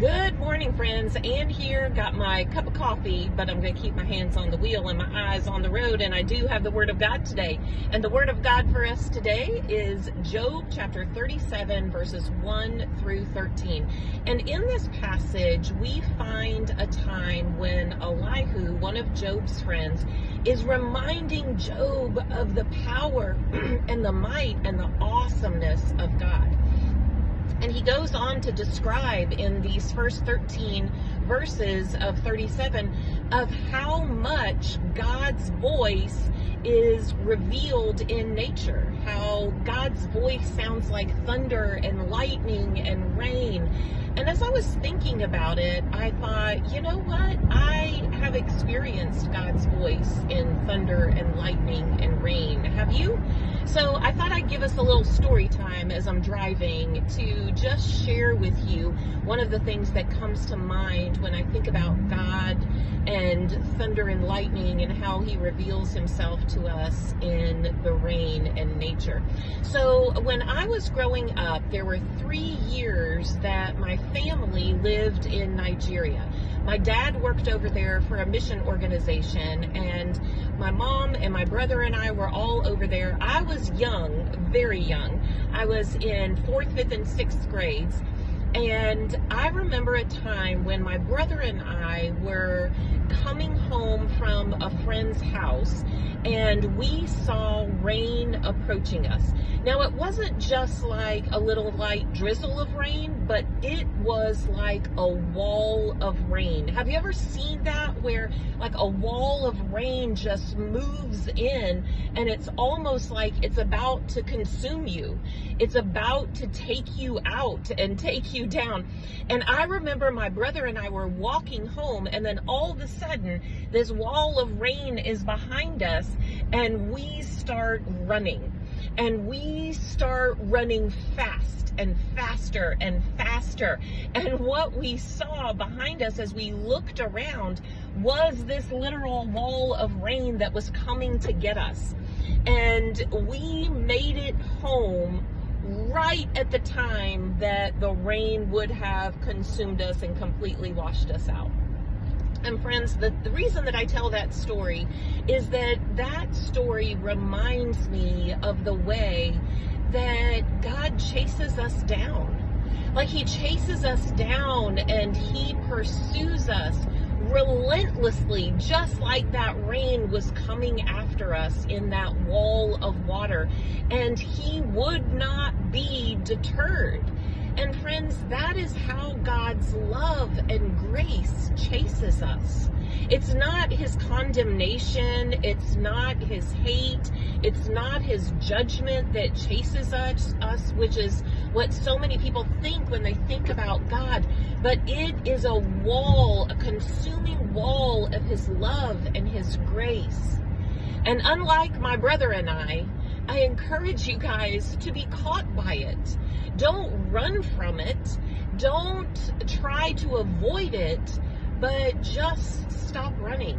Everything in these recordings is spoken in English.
Good morning, friends. Ann here. Got my cup of coffee, but I'm going to keep my hands on the wheel and my eyes on the road. And I do have the Word of God today. And the Word of God for us today is Job chapter 37, verses 1 through 13. And in this passage, we find a time when Elihu, one of Job's friends, is reminding Job of the power and the might and the awesomeness of God. And he goes on to describe in these first 13 verses of 37 of how much God's voice is revealed in nature, how God's voice sounds like thunder and lightning and rain. And as I was thinking about it, I thought, you know what? I have experienced God's voice in thunder and lightning and rain. Have you? So I thought I'd give us a little story time as I'm driving to just share with you one of the things that comes to mind when I think about God and thunder and lightning and how he reveals himself to us in the rain and nature. So when I was growing up, there were 3 years that my family lived in Nigeria. My dad worked over there for a mission organization, and my mom and my brother and I were all over there. I was young, very young. I was in 4th, 5th, and 6th grades. And I remember a time when my brother and I were coming home from a friend's house and we saw rain approaching us. Now, it wasn't just like a little light drizzle of rain, but it was like a wall of rain. Have you ever seen that where like a wall of rain just moves in and it's almost like it's about to consume you? It's about to take you out and take you down. And I remember my brother and I were walking home, and then all of a sudden this wall of rain is behind us and we start running. And we start running fast and faster and faster. And what we saw behind us as we looked around was this literal wall of rain that was coming to get us. And we made it home right at the time that the rain would have consumed us and completely washed us out. And friends, the reason that I tell that story is that that story reminds me of the way that God chases us down. Like he chases us down and he pursues us relentlessly, just like that rain was coming after us in that wall of water. And he would not be deterred. And friends, that is how God's love and grace chases us. It's not his condemnation. It's not his hate. It's not his judgment that chases us, which is what so many people think when they think about God. But it is a wall, a consuming wall of his love and his grace. And unlike my brother and I encourage you guys to be caught by it. Don't run from it. Don't try to avoid it, but just stop running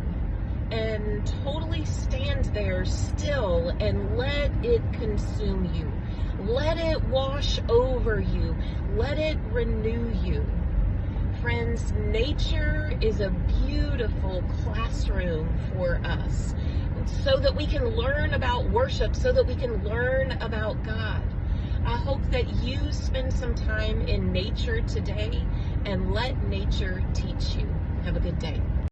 and totally stand there still and let it consume you. Let it wash over you. Let it renew you. Friends, nature is a beautiful classroom for us so that we can learn about worship, so that we can learn about God. I hope that you spend some time in nature today and let nature teach you. Have a good day.